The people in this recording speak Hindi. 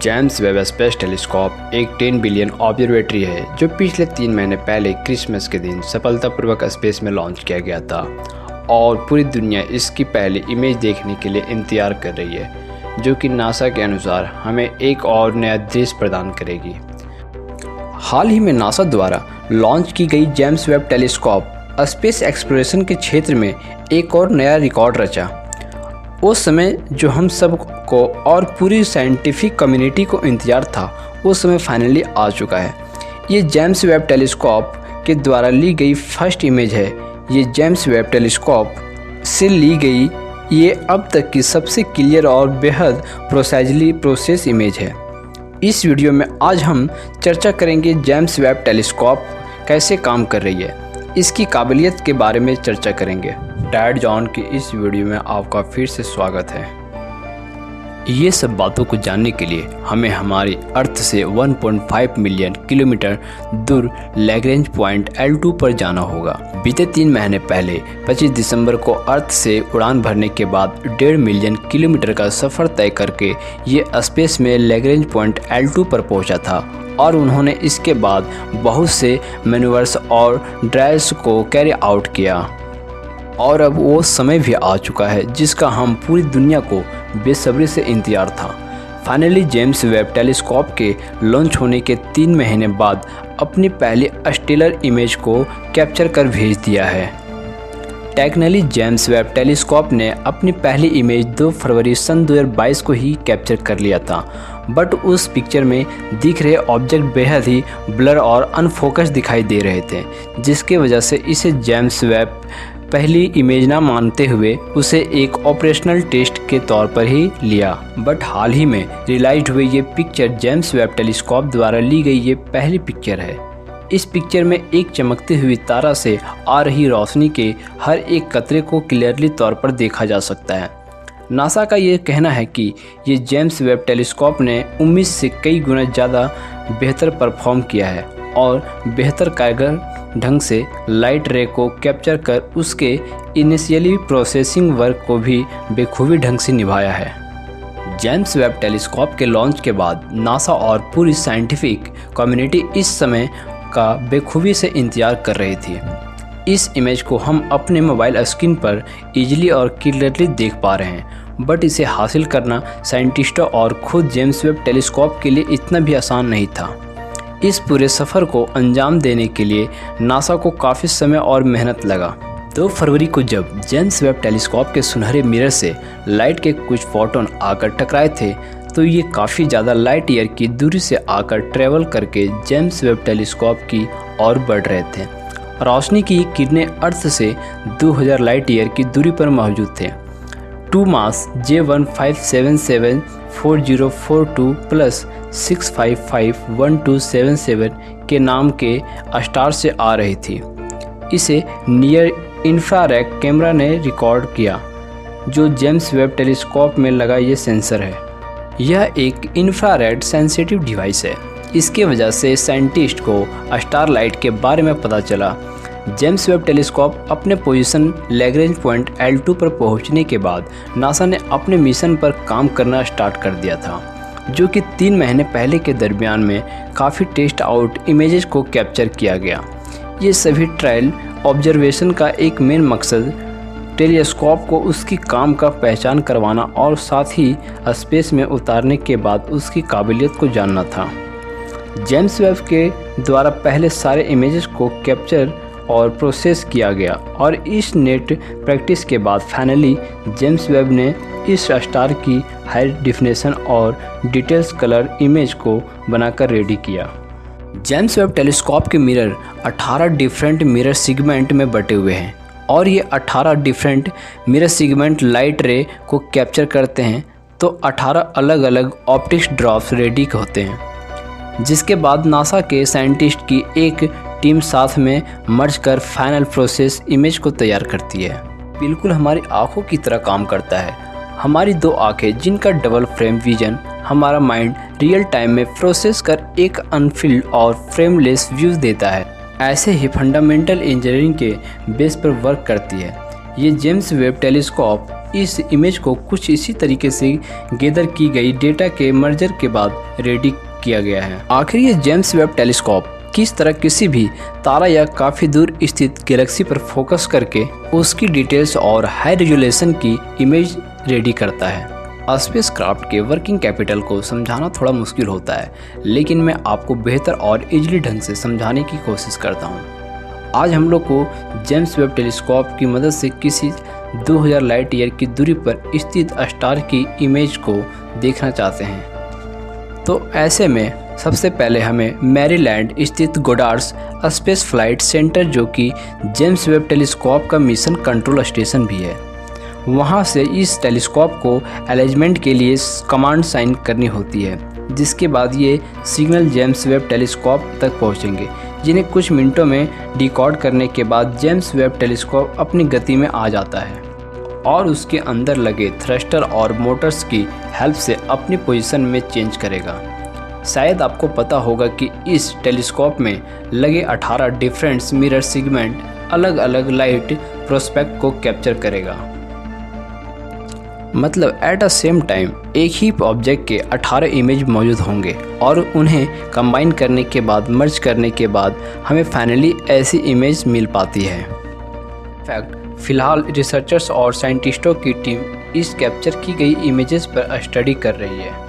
जेम्स वेब स्पेस टेलीस्कोप एक 10 बिलियन ऑब्जर्वेटरी है जो पिछले 3 महीने पहले क्रिसमस के दिन सफलतापूर्वक स्पेस में लॉन्च किया गया था और पूरी दुनिया इसकी पहली इमेज देखने के लिए इंतजार कर रही है, जो कि नासा के अनुसार हमें एक और नया दृश्य प्रदान करेगी। हाल ही में नासा द्वारा लॉन्च की गई James Webb telescope space exploration के क्षेत्र में एक और नया रिकॉर्ड रचा। उस समय जो हम सब को और पूरी साइंटिफिक कम्युनिटी को इंतजार था, वो समय फाइनली आ चुका है। ये जेम्स वेब टेलीस्कोप के द्वारा ली गई फर्स्ट इमेज है। ये जेम्स वेब टेलीस्कोप से ली गई ये अब तक की सबसे क्लियर और बेहद प्रोसाइजली प्रोसेस इमेज है। इस वीडियो में आज हम चर्चा करेंगे जेम्स वेब टेलीस्कोप कैसे काम कर रही है, इसकी काबिलियत के बारे में चर्चा करेंगे। डैड जॉन की इस वीडियो में आपका फिर से स्वागत है। ये सब बातों को जानने के लिए हमें हमारी अर्थ से 1.5 मिलियन किलोमीटर दूर लैग्रेंज पॉइंट L2 पर जाना होगा। बीते 3 महीने पहले 25 दिसंबर को अर्थ से उड़ान भरने के बाद 1.5 मिलियन किलोमीटर का सफ़र तय करके ये स्पेस में लैग्रेंज पॉइंट L2 पर पहुंचा था और उन्होंने इसके बाद बहुत से मैन्यूवर्स और ड्राइव्स को कैरी आउट किया और अब वो समय भी आ चुका है जिसका हम पूरी दुनिया को बेसब्री से इंतजार था। फाइनली जेम्स वेब टेलीस्कोप के लॉन्च होने के 3 महीने बाद अपनी पहली स्टेलर इमेज को कैप्चर कर भेज दिया है। टेक्निकली जेम्स वेब टेलीस्कोप ने अपनी पहली इमेज 2 फरवरी सन 2022 को ही कैप्चर कर लिया था, बट उस पिक्चर में दिख रहे ऑब्जेक्ट बेहद ही ब्लर और अनफोकस दिखाई दे रहे थे, जिसके वजह से इसे जेम्स वेब पहली इमेज ना मानते हुए उसे एक ऑपरेशनल टेस्ट के तौर पर ही लिया। बट हाल ही में रियलाइज हुए ये पिक्चर जेम्स वेब टेलीस्कोप द्वारा ली गई ये पहली पिक्चर है। इस पिक्चर में एक चमकती हुई तारा से आ रही रोशनी के हर एक कतरे को क्लियरली तौर पर देखा जा सकता है। नासा का ये कहना है कि ये जेम्स वेब टेलीस्कोप ने उम्मीद से कई गुना ज़्यादा बेहतर परफॉर्म किया है और बेहतर कारगर ढंग से लाइट रे को कैप्चर कर उसके इनिशियली प्रोसेसिंग वर्क को भी बेखूबी ढंग से निभाया है। जेम्स वेब टेलीस्कोप के लॉन्च के बाद नासा और पूरी साइंटिफिक कम्युनिटी इस समय का बेखूबी से इंतजार कर रही थी। इस इमेज को हम अपने मोबाइल स्क्रीन पर इजीली और क्लियरली देख पा रहे हैं, बट इसे हासिल करना साइंटिस्टों और खुद जेम्स वेब टेलीस्कोप के लिए इतना भी आसान नहीं था। इस पूरे सफ़र को अंजाम देने के लिए नासा को काफ़ी समय और मेहनत लगा। 2 फरवरी को जब जेम्स वेब टेलीस्कोप के सुनहरे मिरर से लाइट के कुछ फोटोन आकर टकराए थे, तो ये काफ़ी ज़्यादा लाइट ईयर की दूरी से आकर ट्रेवल करके जेम्स वेब टेलीस्कोप की ओर बढ़ रहे थे। रोशनी की किरणें अर्थ से 2000 लाइट ईयर की दूरी पर मौजूद थे। 2 मास J15774042 प्लस 6551277 के नाम के स्टार से आ रही थी। इसे नियर इंफ्रारेड कैमरा ने रिकॉर्ड किया, जो जेम्स वेब टेलीस्कोप में लगा ये सेंसर है। यह एक इंफ्रारेड सेंसिटिव डिवाइस है। इसके वजह से साइंटिस्ट को स्टार लाइट के बारे में पता चला। जेम्स वेब टेलीस्कोप अपने पोजीशन लैग्रेंज पॉइंट L2 पर पहुंचने के बाद नासा ने अपने मिशन पर काम करना स्टार्ट कर दिया था, जो कि 3 महीने पहले के दरमियान में काफ़ी टेस्ट आउट इमेजेस को कैप्चर किया गया। ये सभी ट्रायल ऑब्जर्वेशन का एक मेन मकसद टेलीस्कोप को उसकी काम का पहचान करवाना और साथ ही स्पेस में उतारने के बाद उसकी काबिलियत को जानना था। जेम्स वेब के द्वारा पहले सारे इमेजेस को कैप्चर और प्रोसेस किया गया और इस नेट प्रैक्टिस के बाद फाइनली जेम्स वेब ने इस स्टार की हाई डेफिनेशन और डिटेल्स कलर इमेज को बनाकर रेडी किया। जेम्स वेब टेलीस्कोप के मिरर 18 डिफरेंट मिरर सेगमेंट में बटे हुए हैं और ये 18 डिफरेंट मिरर सेगमेंट लाइट रे को कैप्चर करते हैं, तो 18 अलग अलग ऑप्टिक्स ड्रॉप्स रेडी होते हैं, जिसके बाद नासा के साइंटिस्ट की एक टीम साथ में मर्ज कर फाइनल प्रोसेस इमेज को तैयार करती है। बिल्कुल हमारी आँखों की तरह काम करता है। हमारी 2 आँखें जिनका डबल फ्रेम विजन हमारा माइंड रियल टाइम में प्रोसेस कर एक अनफिल्ड और फ्रेमलेस व्यूज देता है। ऐसे ही फंडामेंटल इंजीनियरिंग के बेस पर वर्क करती है। ये जेम्स वेब टेलीस्कोप इस इमेज को कुछ इसी तरीके से गैदर की गई डेटा के मर्जर के बाद रेडी किया गया है। आखिर ये जेम्स वेब टेलीस्कोप किस तरह किसी भी तारा या काफ़ी दूर स्थित गैलेक्सी पर फोकस करके उसकी डिटेल्स और हाई रेजोल्यूशन की इमेज रेडी करता है। स्पेस क्राफ्ट के वर्किंग कैपिटल को समझाना थोड़ा मुश्किल होता है, लेकिन मैं आपको बेहतर और इजीली ढंग से समझाने की कोशिश करता हूँ। आज हम लोग को जेम्स वेब टेलीस्कोप की मदद से किसी 2000 लाइट ईयर की दूरी पर स्थित स्टार की इमेज को देखना चाहते हैं। तो ऐसे में सबसे पहले हमें मैरीलैंड स्थित गोडार्ड स्पेस फ्लाइट सेंटर, जो कि जेम्स वेब टेलीस्कोप का मिशन कंट्रोल स्टेशन भी है, वहां से इस टेलीस्कोप को अरेंजमेंट के लिए कमांड साइन करनी होती है, जिसके बाद ये सिग्नल जेम्स वेब टेलीस्कोप तक पहुंचेंगे, जिन्हें कुछ मिनटों में डिकोड करने के बाद जेम्स वेब टेलीस्कोप अपनी गति में आ जाता है और उसके अंदर लगे थ्रस्टर और मोटर्स की हेल्प से अपनी पोजीशन में चेंज करेगा। शायद आपको पता होगा कि इस टेलीस्कोप में लगे 18 डिफरेंट मिरर सेगमेंट अलग अलग लाइट प्रोस्पेक्ट को कैप्चर करेगा। मतलब एट अ सेम टाइम एक ही ऑब्जेक्ट के 18 इमेज मौजूद होंगे और उन्हें कंबाइन करने के बाद, मर्ज करने के बाद हमें फाइनली ऐसी इमेज मिल पाती है। इनफैक्ट फ़िलहाल रिसर्चर्स और साइंटिस्टों की टीम इस कैप्चर की गई इमेजेस पर स्टडी कर रही है।